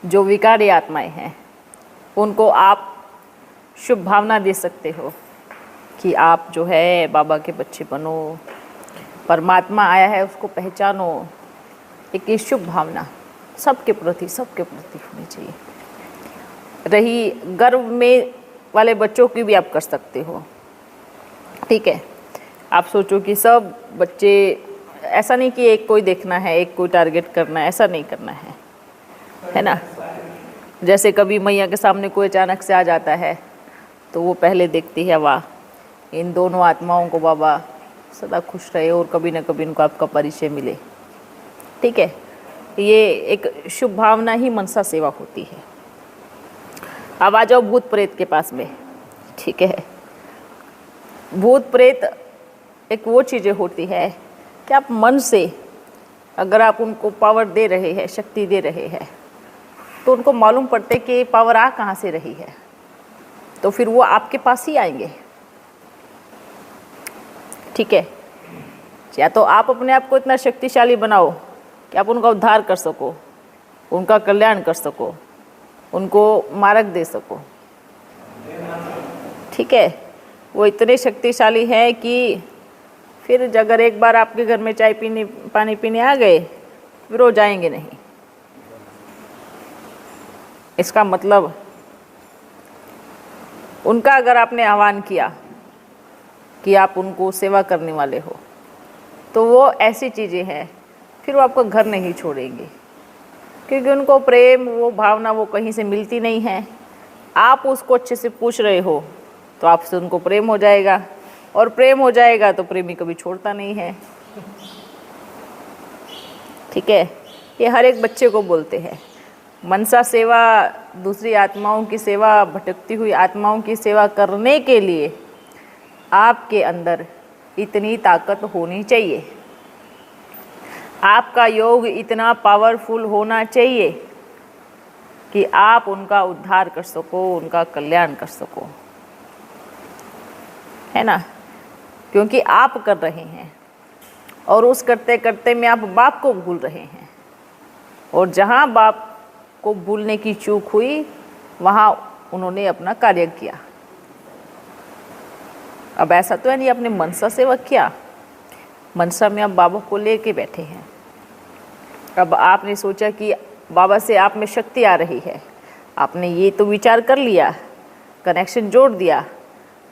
जो विकारी आत्माएं हैं उनको आप शुभ भावना दे सकते हो कि आप जो है बाबा के बच्चे बनो, परमात्मा आया है उसको पहचानो। एक ये शुभ भावना सबके प्रति होनी चाहिए। रही गर्व में वाले बच्चों की भी आप कर सकते हो, ठीक है। आप सोचो कि सब बच्चे, ऐसा नहीं कि एक कोई देखना है, एक कोई टारगेट करना है, ऐसा नहीं करना है ना। जैसे कभी मैया के सामने कोई अचानक से आ जाता है तो वो पहले देखती है, वाह इन दोनों आत्माओं को बाबा सदा खुश रहे और कभी ना कभी इनको आपका परिचय मिले, ठीक है। ये एक शुभ भावना ही मनसा सेवा होती है। अब आ जाओ भूत प्रेत के पास में, ठीक है। भूत प्रेत एक वो चीज़ें होती है कि आप मन से अगर आप उनको पावर दे रहे हैं, शक्ति दे रहे हैं, तो उनको मालूम पड़ते कि पावर आ कहाँ से रही है, तो फिर वो आपके पास ही आएंगे, ठीक है। या तो आप अपने आप को इतना शक्तिशाली बनाओ कि आप उनका उद्धार कर सको, उनका कल्याण कर सको, उनको मार्ग दे सको, ठीक है। वो इतने शक्तिशाली हैं कि फिर अगर एक बार आपके घर में चाय पीने पानी पीने आ गए फिर वो जाएंगे नहीं। इसका मतलब उनका अगर आपने आह्वान किया कि आप उनको सेवा करने वाले हो, तो वो ऐसी चीज़ें हैं फिर वो आपका घर नहीं छोड़ेंगे, क्योंकि उनको प्रेम, वो भावना वो कहीं से मिलती नहीं है। आप उसको अच्छे से पूछ रहे हो तो आपसे उनको प्रेम हो जाएगा, और प्रेम हो जाएगा तो प्रेमी कभी छोड़ता नहीं है, ठीक है। ये हर एक बच्चे को बोलते हैं। मनसा सेवा, दूसरी आत्माओं की सेवा, भटकती हुई आत्माओं की सेवा करने के लिए आपके अंदर इतनी ताकत होनी चाहिए, आपका योग इतना पावरफुल होना चाहिए कि आप उनका उद्धार कर सको, उनका कल्याण कर सको, है ना। क्योंकि आप कर रहे हैं और उस करते करते में आप बाप को भूल रहे हैं, और जहाँ बाप को भूलने की चूक हुई वहाँ उन्होंने अपना कार्य किया। अब ऐसा तो है नहीं आपने मनसा सेवा किया, मनसा में आप बाबा को लेके बैठे हैं। अब आपने सोचा कि बाबा से आप में शक्ति आ रही है, आपने ये तो विचार कर लिया, कनेक्शन जोड़ दिया,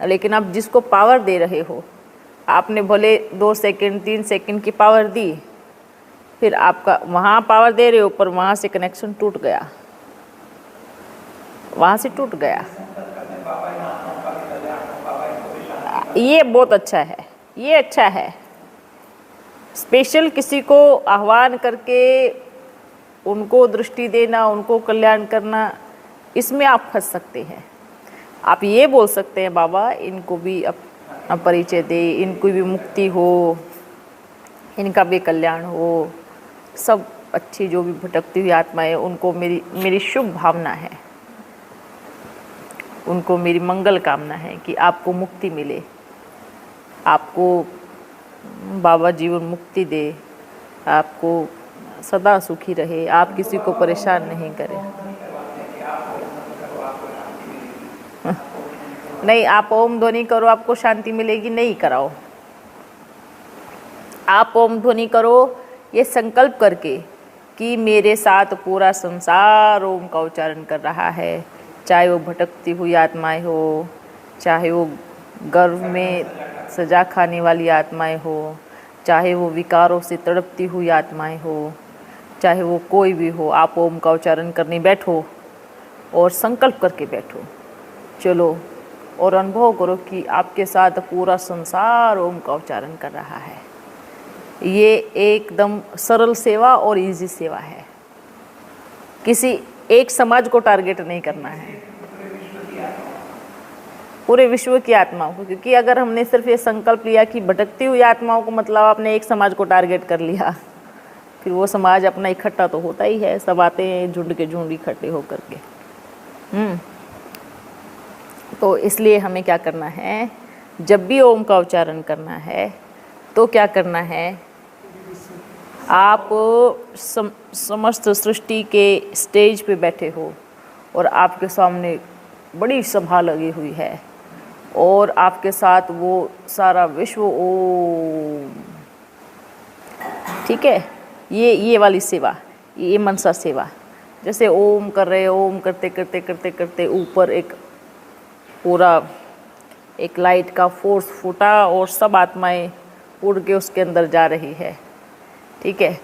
लेकिन आप जिसको पावर दे रहे हो, आपने भले 2 सेकंड 3 सेकंड की पावर दी, फिर आपका वहाँ पावर दे रहे हो पर वहाँ से कनेक्शन टूट गया, वहाँ से टूट गया। ये बहुत अच्छा है, ये अच्छा है। स्पेशल किसी को आह्वान करके उनको दृष्टि देना, उनको कल्याण करना, इसमें आप फंस सकते हैं। आप ये बोल सकते हैं बाबा इनको भी अपना परिचय दे, इनको भी मुक्ति हो, इनका भी कल्याण हो, सब अच्छी जो भी भटकती हुई आत्माएं, उनको मेरी शुभ भावना है, उनको मेरी मंगल कामना है कि आपको मुक्ति मिले, आपको बाबा जीवन मुक्ति दे, आपको सदा सुखी रहे, आप किसी को परेशान नहीं करें। नहीं, आप ओम ध्वनि करो आपको शांति मिलेगी, नहीं कराओ। आप ओम ध्वनि करो ये संकल्प करके कि मेरे साथ पूरा संसार ओम का उच्चारण कर रहा है, चाहे वो भटकती हुई आत्माएं हो, चाहे वो गर्भ में सजा खाने वाली आत्माएं हो, चाहे वो विकारों से तड़पती हुई आत्माएं हो, चाहे वो कोई भी हो। आप ओम का उच्चारण करने बैठो और संकल्प करके बैठो, चलो, और अनुभव करो कि आपके साथ पूरा संसार ओम का उच्चारण कर रहा है। ये एकदम सरल सेवा और इजी सेवा है, किसी एक समाज को टारगेट नहीं करना है, पूरे विश्व की आत्माओं को। क्योंकि अगर हमने सिर्फ ये संकल्प लिया कि भटकती हुई आत्माओं को, मतलब आपने एक समाज को टारगेट कर लिया, फिर वो समाज अपना इकट्ठा तो होता ही है, सब आते हैं झुंड के झुंड इकट्ठे होकर के। तो इसलिए हमें क्या करना है, जब भी ओम का उच्चारण करना है तो क्या करना है, आप समस्त सृष्टि के स्टेज पे बैठे हो और आपके सामने बड़ी सभा लगी हुई है और आपके साथ वो सारा विश्व ओम, ठीक है, ये वाली सेवा, ये मनसा सेवा। जैसे ओम कर रहे, ओम करते करते करते करते ऊपर एक पूरा एक लाइट का फोर्स फूटा और सब आत्माएं उड़ के उसके अंदर जा रही है, ठीक है,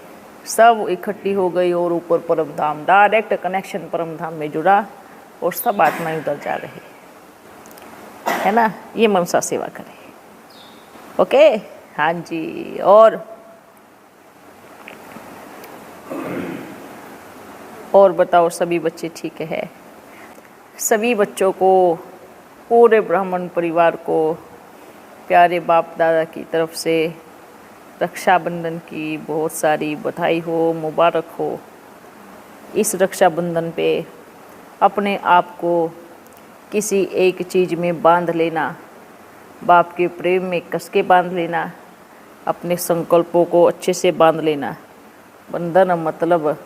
सब इकट्ठी हो गई और ऊपर परम धाम, डायरेक्ट कनेक्शन परम धाम में जुड़ा और सब आत्माएं उधर जा रही है ना। ये मनसा सेवा करें, ओके। हाँ जी। और बताओ, सभी बच्चे ठीक है? सभी बच्चों को, पूरे ब्राह्मण परिवार को प्यारे बाप दादा की तरफ से रक्षाबंधन की बहुत सारी बधाई हो, मुबारक हो। इस रक्षाबंधन पे अपने आप को किसी एक चीज़ में बांध लेना, बाप के प्रेम में कस के बांध लेना, अपने संकल्पों को अच्छे से बांध लेना। बंधन मतलब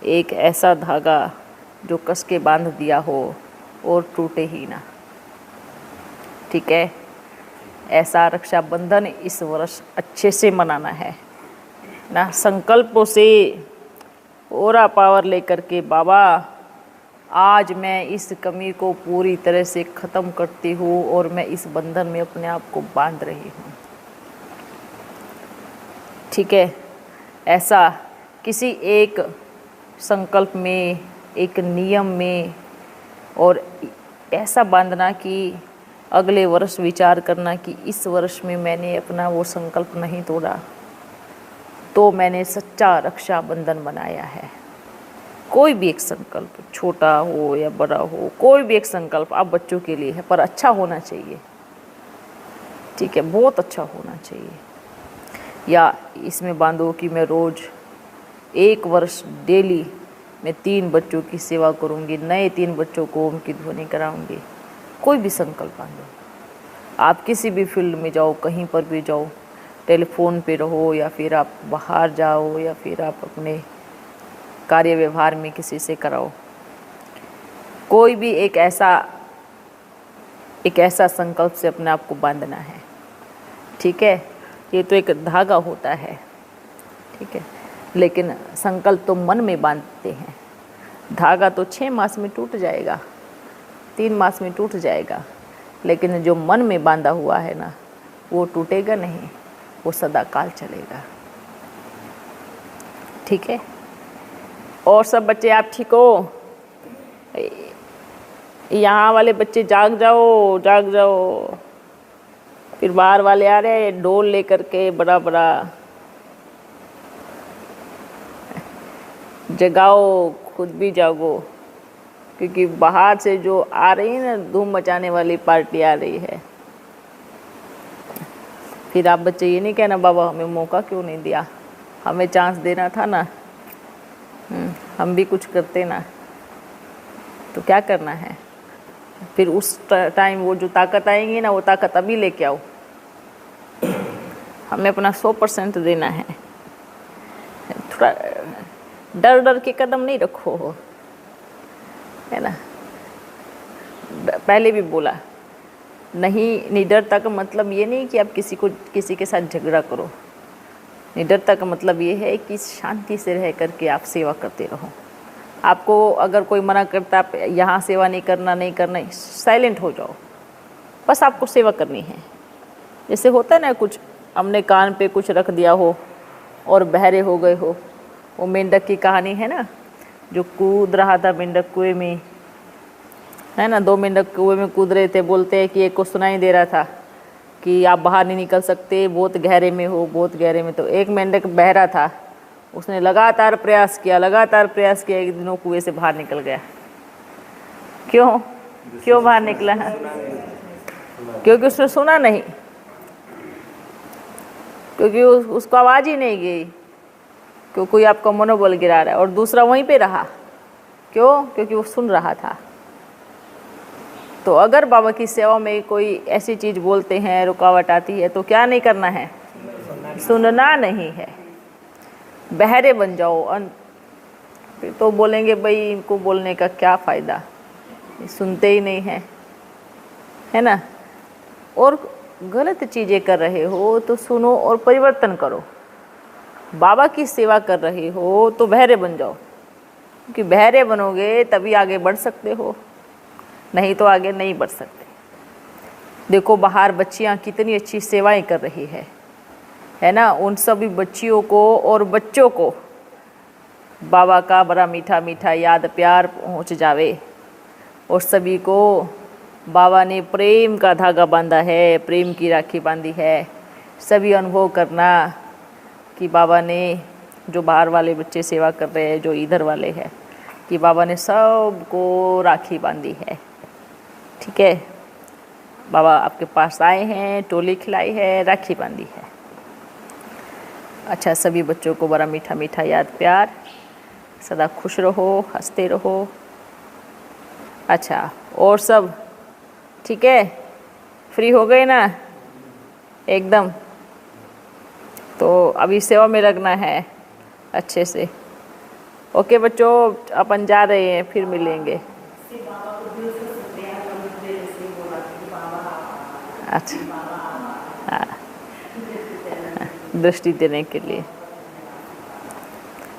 एक ऐसा धागा जो कस के बांध दिया हो और टूटे ही ना, ठीक है। ऐसा रक्षाबंधन इस वर्ष अच्छे से मनाना है ना, संकल्पों से पूरा पावर लेकर के, बाबा आज मैं इस कमी को पूरी तरह से ख़त्म करती हूँ और मैं इस बंधन में अपने आप को बांध रही हूँ, ठीक है। ऐसा किसी एक संकल्प में, एक नियम में, और ऐसा बांधना कि अगले वर्ष विचार करना कि इस वर्ष में मैंने अपना वो संकल्प नहीं तोड़ा तो मैंने सच्चा रक्षाबंधन बनाया है। कोई भी एक संकल्प, छोटा हो या बड़ा हो, कोई भी एक संकल्प आप बच्चों के लिए है, पर अच्छा होना चाहिए, ठीक है, बहुत अच्छा होना चाहिए। या इसमें बांधो कि मैं रोज़ 1 वर्ष डेली मैं 3 बच्चों की सेवा करूंगी, नए 3 बच्चों को ओम की ध्वनि कराऊंगी। कोई भी संकल्प बांधो। आप किसी भी फील्ड में जाओ, कहीं पर भी जाओ, टेलीफोन पे रहो या फिर आप बाहर जाओ या फिर आप अपने कार्य व्यवहार में किसी से कराओ, कोई भी एक ऐसा संकल्प से अपने आप को बांधना है, ठीक है। ये तो एक धागा होता है, ठीक है, लेकिन संकल्प तो मन में बांधते हैं। धागा तो 6 मास में टूट जाएगा, 3 मास में टूट जाएगा, लेकिन जो मन में बांधा हुआ है ना, वो टूटेगा नहीं, वो सदा काल चलेगा, ठीक है। और सब बच्चे आप ठीक हो? यहाँ वाले बच्चे जाग जाओ, जाग जाओ। फिर बाहर वाले आ रहे हैं डोल लेकर के, बड़ा बड़ा जगाओ, खुद भी जागो, क्योंकि बाहर से जो आ रही है ना, धूम मचाने वाली पार्टी आ रही है। फिर आप बच्चे ये नहीं कहना बाबा हमें मौका क्यों नहीं दिया, हमें चांस देना था ना, हम भी कुछ करते ना। तो क्या करना है फिर उस टाइम, वो जो ताकत आएंगी ना, वो ताकत अभी लेके आओ। हमें अपना 100% देना है। थोड़ा डर डर के कदम नहीं रखो, है ना। पहले भी बोला, नहीं, निडरता का मतलब ये नहीं कि आप किसी के साथ झगड़ा करो। निडरता का मतलब ये है कि शांति से रह करके आप सेवा करते रहो। आपको अगर कोई मना करता आप यहाँ सेवा नहीं करना, साइलेंट हो जाओ, बस आपको सेवा करनी है। जैसे होता है ना, कुछ हमने कान पे कुछ रख दिया हो और बहरे हो गए हो। वो मेंढक की कहानी है ना, जो कूद रहा था मेंढक कुएं में, है ना। 2 मेंढक कुएं में कूद रहे थे, बोलते हैं कि एक को सुनाई दे रहा था कि आप बाहर नहीं निकल सकते, बहुत गहरे में हो, बहुत गहरे में। तो एक मेंढक बहरा था, उसने लगातार प्रयास किया, एक दिन वो कुएं से बाहर निकल गया। क्यों बाहर निकला है? क्योंकि उसने सुना नहीं, क्योंकि उसको आवाज़ ही नहीं गई, क्यों कोई आपका मनोबल गिरा रहा है। और दूसरा वहीं पे रहा, क्यों? क्योंकि वो सुन रहा था। तो अगर बाबा की सेवा में कोई ऐसी चीज़ बोलते हैं, रुकावट आती है, तो क्या नहीं करना है? सुनना नहीं है। बहरे बन जाओ। फिर तो बोलेंगे भाई इनको बोलने का क्या फ़ायदा, ये सुनते ही नहीं हैं, है ना। और गलत चीज़ें कर रहे हो तो सुनो और परिवर्तन करो। बाबा की सेवा कर रहे हो तो बहरे बन जाओ, क्योंकि बहरे बनोगे तभी आगे बढ़ सकते हो, नहीं तो आगे नहीं बढ़ सकते। देखो बाहर बच्चियाँ कितनी अच्छी सेवाएं कर रही है ना। उन सभी बच्चियों को और बच्चों को बाबा का बड़ा मीठा मीठा याद प्यार पहुँच जावे, और सभी को बाबा ने प्रेम का धागा बांधा है, प्रेम की राखी बांधी है। सभी अनुभव करना कि बाबा ने, जो बाहर वाले बच्चे सेवा कर रहे हैं, जो इधर वाले हैं, कि बाबा ने सबको राखी बांधी है। ठीक है, बाबा आपके पास आए हैं, टोली खिलाई है, राखी बांधी है। अच्छा, सभी बच्चों को बड़ा मीठा मीठा याद प्यार, सदा खुश रहो, हंसते रहो। अच्छा, और सब ठीक है, फ्री हो गए ना एकदम। तो अभी सेवा में लगना है अच्छे से। ओके बच्चों, अपन जा रहे हैं, फिर मिलेंगे। अच्छा, हाँ, दृष्टि देने के लिए।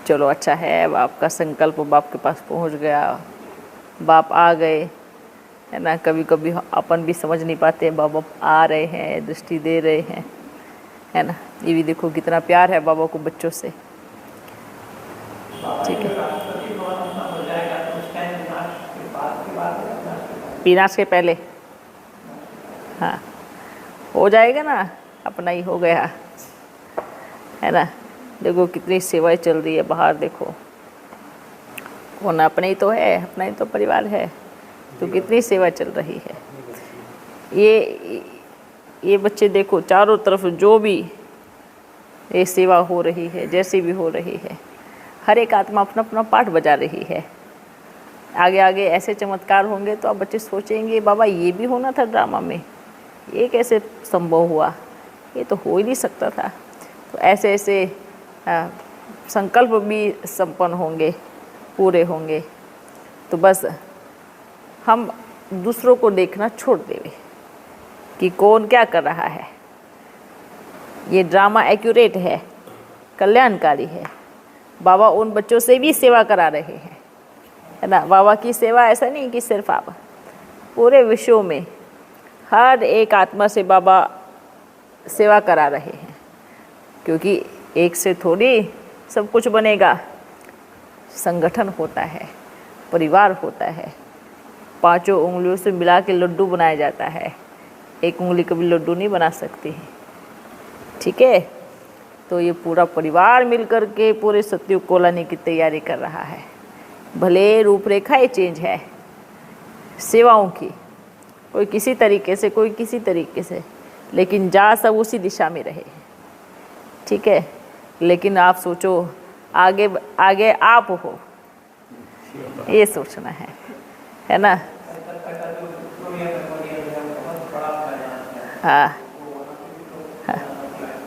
चलो अच्छा है, बाप का संकल्प बाप के पास पहुंच गया, बाप आ गए, है ना। कभी कभी अपन भी समझ नहीं पाते, बाबा आ रहे हैं, दृष्टि दे रहे हैं, है ना। ये भी देखो कितना प्यार है बाबा को बच्चों से। ठीक है, विनाश के पहले, हाँ हो जाएगा ना, अपना ही हो गया, है ना। देखो कितनी सेवाएं चल रही है बाहर, देखो होना अपने ही तो है, अपना ही तो परिवार है, तो कितनी सेवा चल रही है। ये बच्चे देखो चारों तरफ जो भी ये सेवा हो रही है, जैसी भी हो रही है, हर एक आत्मा अपना अपना पाठ बजा रही है। आगे आगे ऐसे चमत्कार होंगे तो आप बच्चे सोचेंगे बाबा ये भी होना था ड्रामा में, ये कैसे संभव हुआ, ये तो हो ही नहीं सकता था। तो ऐसे ऐसे संकल्प भी संपन्न होंगे, पूरे होंगे। तो बस हम दूसरों को देखना छोड़ देंगे कि कौन क्या कर रहा है। ये ड्रामा एक्यूरेट है, कल्याणकारी है। बाबा उन बच्चों से भी सेवा करा रहे हैं, है ना। बाबा की सेवा ऐसा नहीं कि सिर्फ आप, पूरे विश्व में हर एक आत्मा से बाबा सेवा करा रहे हैं, क्योंकि एक से थोड़ी सब कुछ बनेगा। संगठन होता है, परिवार होता है, पांचों उंगलियों से मिला के लड्डू बनाया जाता है, एक उंगली कभी लड्डू नहीं बना सकती है। ठीक है, तो ये पूरा परिवार मिलकर के पूरे सत्युग को लाने की तैयारी कर रहा है। भले रूपरेखाएं चेंज है सेवाओं की, कोई किसी तरीके से, कोई किसी तरीके से, लेकिन जा सब उसी दिशा में रहे। ठीक है, लेकिन आप सोचो आगे आगे आप हो, ये सोचना है ना। हाँ,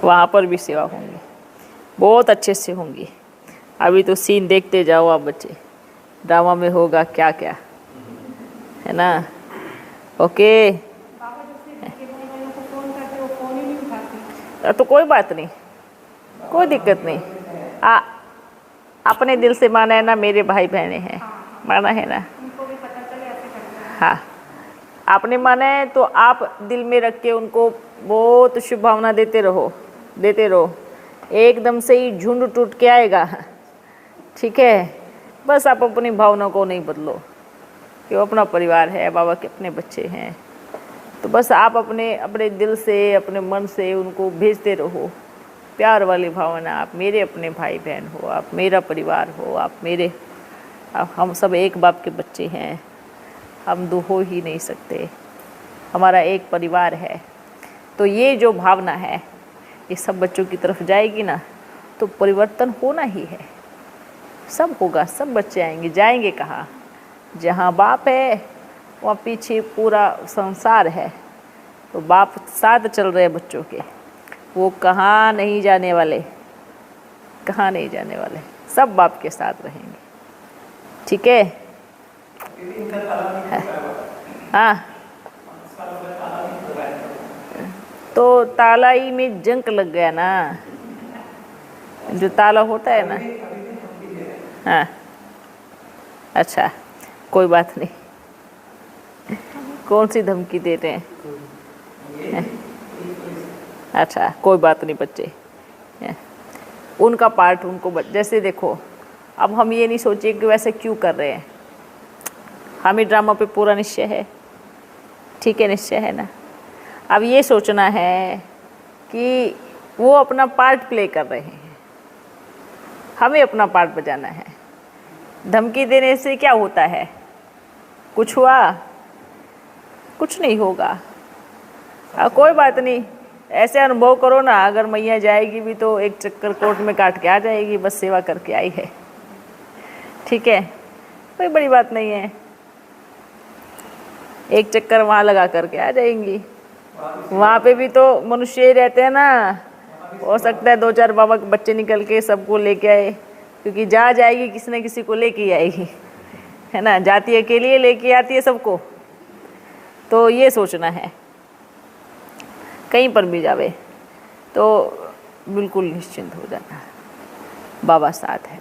वहाँ पर भी सेवा होंगी, बहुत अच्छे से होंगी। अभी तो सीन देखते जाओ आप बच्चे, ड्रामा में होगा क्या क्या, है ना। ओके, तो कोई बात नहीं, कोई दिक्कत नहीं। अपने दिल से माना है ना, मेरे भाई बहने हैं, माना है ना। हाँ, आपने माना है तो आप दिल में रख के उनको बहुत शुभ भावना देते रहो, देते रहो। एकदम से ही झुंड टूट के आएगा। ठीक है, बस आप अपनी भावना को नहीं बदलो कि वो अपना परिवार है, बाबा के अपने बच्चे हैं। तो बस आप अपने अपने दिल से, अपने मन से उनको भेजते रहो प्यार वाली भावना। आप मेरे अपने भाई बहन हो, आप मेरा परिवार हो, हम सब एक बाप के बच्चे हैं, हम दो हो ही नहीं सकते, हमारा एक परिवार है। तो ये जो भावना है ये सब बच्चों की तरफ जाएगी ना, तो परिवर्तन होना ही है, सब होगा, सब बच्चे आएंगे। जाएंगे कहाँ? जहाँ बाप है वहाँ पीछे पूरा संसार है। तो बाप साथ चल रहे बच्चों के, वो कहाँ नहीं जाने वाले, कहाँ नहीं जाने वाले, सब बाप के साथ रहेंगे। ठीक है? हाँ, तो ताला ही में जंक लग गया ना, जो ताला होता है ना। हाँ, अच्छा, कोई बात नहीं। कौन सी धमकी दे रहे हैं? अच्छा, कोई बात नहीं बच्चे, उनका पार्ट उनको जैसे देखो, अब हम ये नहीं सोचिए कि वैसे क्यों कर रहे हैं। हमें ड्रामा पे पूरा निश्चय है, ठीक है, निश्चय है ना। अब ये सोचना है कि वो अपना पार्ट प्ले कर रहे हैं, हमें अपना पार्ट बजाना है। धमकी देने से क्या होता है? कुछ हुआ? कुछ नहीं होगा। कोई बात नहीं, ऐसे अनुभव करो ना, अगर मैया जाएगी भी तो एक चक्कर कोर्ट में काट के आ जाएगी, बस सेवा करके आई है। ठीक है, कोई बड़ी बात नहीं है, एक चक्कर वहाँ लगा करके आ जाएंगी। वहाँ पे भी तो मनुष्य ही रहते हैं ना। हो सकता है 2-4 बाबा के बच्चे निकल के सबको लेके आए, क्योंकि जा जाएगी किसी न किसी को लेके ही आएगी, है ना। जाती है अकेले लेके आती है सबको। तो ये सोचना है, कहीं पर भी जावे तो बिल्कुल निश्चिंत हो जाना, बाबा साथ है,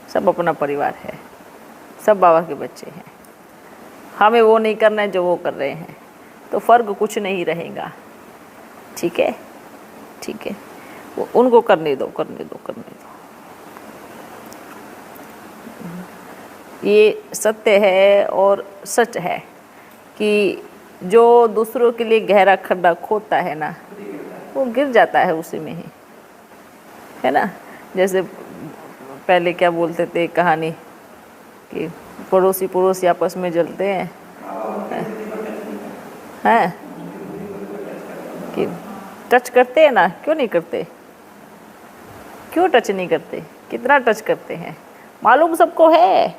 सब अपना परिवार है, सब बाबा के बच्चे हैं। हमें वो नहीं करना है जो वो कर रहे हैं, तो फ़र्क कुछ नहीं रहेगा। ठीक है, ठीक है, वो उनको करने दो, करने दो, करने दो। ये सत्य है और सच है कि जो दूसरों के लिए गहरा खड्डा खोदता है ना, वो गिर जाता है उसी में ही, है ना। जैसे पहले क्या बोलते थे कहानी कि पड़ोसी पड़ोसी आपस में जलते हैं, हैं कि टच करते हैं ना, क्यों नहीं करते? क्यों टच नहीं करते? कितना टच करते हैं, मालूम सबको है।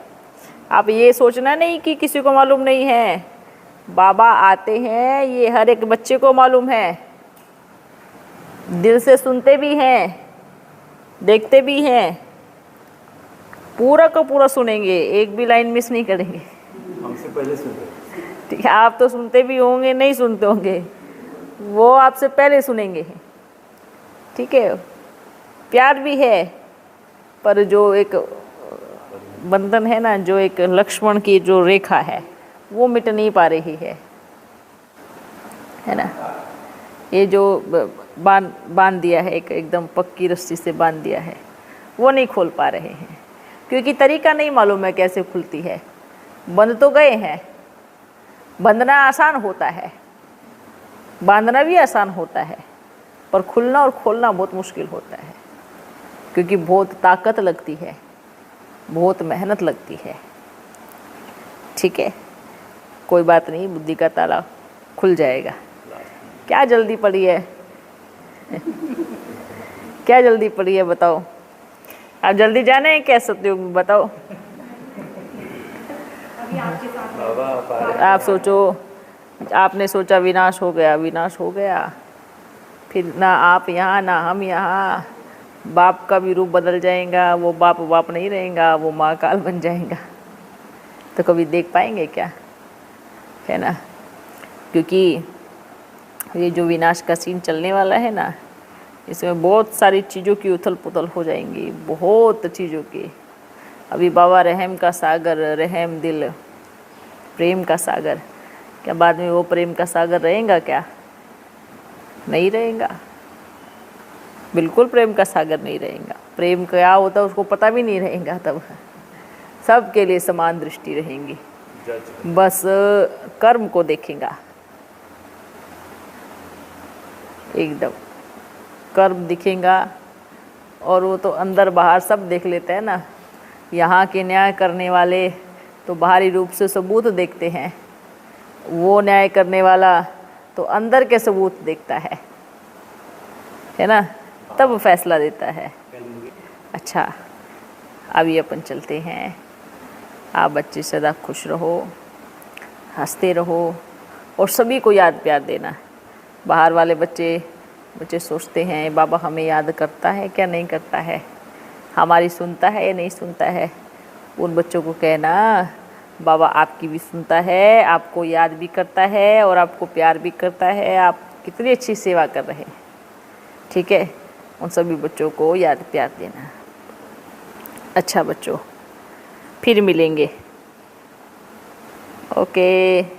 आप ये सोचना नहीं कि किसी को मालूम नहीं है। बाबा आते हैं, ये हर एक बच्चे को मालूम है, दिल से सुनते भी हैं, देखते भी हैं, पूरा का पूरा सुनेंगे, एक भी लाइन मिस नहीं करेंगे। हमसे पहले सुनते। ठीक है, आप तो सुनते भी होंगे, नहीं सुनते होंगे, वो आपसे पहले सुनेंगे। ठीक है, प्यार भी है, पर जो एक बंधन है ना, जो एक लक्ष्मण की जो रेखा है, वो मिट नहीं पा रही है ना। ये जो बांध दिया है, एकदम पक्की रस्सी से बांध दिया है, वो नहीं खोल पा रहे हैं, क्योंकि तरीका नहीं मालूम है कैसे खुलती है। बंध तो गए हैं, बंधना आसान होता है, बांधना भी आसान होता है, पर खुलना और खोलना बहुत मुश्किल होता है, क्योंकि बहुत ताकत लगती है, बहुत मेहनत लगती है। ठीक है, कोई बात नहीं, बुद्धि का ताला खुल जाएगा। क्या जल्दी पड़ी है? क्या जल्दी पड़ी है बताओ? आप जल्दी जाने हैं क्या सतयुग में? बताओ। आप सोचो, आपने सोचा विनाश हो गया, विनाश हो गया, फिर ना आप यहाँ ना हम यहाँ, बाप का भी रूप बदल जाएगा, वो बाप बाप नहीं रहेगा, वो माँ काल बन जाएगा, तो कभी देख पाएंगे क्या, है ना। क्योंकि ये जो विनाश का सीन चलने वाला है ना, इसमें बहुत सारी चीज़ों की उथल पुथल हो जाएंगी, बहुत चीज़ों की। अभी बाबा रहम का सागर, रहम दिल, प्रेम का सागर, क्या बाद में वो प्रेम का सागर रहेगा क्या? नहीं रहेगा, बिल्कुल प्रेम का सागर नहीं रहेगा। प्रेम क्या होता है उसको पता भी नहीं रहेगा, तब सबके लिए समान दृष्टि रहेंगी, बस कर्म को देखेगा, एकदम कर्म दिखेगा। और वो तो अंदर बाहर सब देख लेते हैं ना। यहाँ के न्याय करने वाले तो बाहरी रूप से सबूत देखते हैं, वो न्याय करने वाला तो अंदर के सबूत देखता है ना, तब फैसला देता है। अच्छा, अभी अपन चलते हैं। आप बच्चे सदा खुश रहो, हंसते रहो, और सभी को याद प्यार देना। बाहर वाले बच्चे सोचते हैं बाबा हमें याद करता है क्या, नहीं करता है, हमारी सुनता है या नहीं सुनता है। उन बच्चों को कहना बाबा आपकी भी सुनता है, आपको याद भी करता है और आपको प्यार भी करता है, आप कितनी अच्छी सेवा कर रहे हैं। ठीक है, उन सभी बच्चों को याद प्यार देना। अच्छा बच्चों, फिर मिलेंगे। ओके।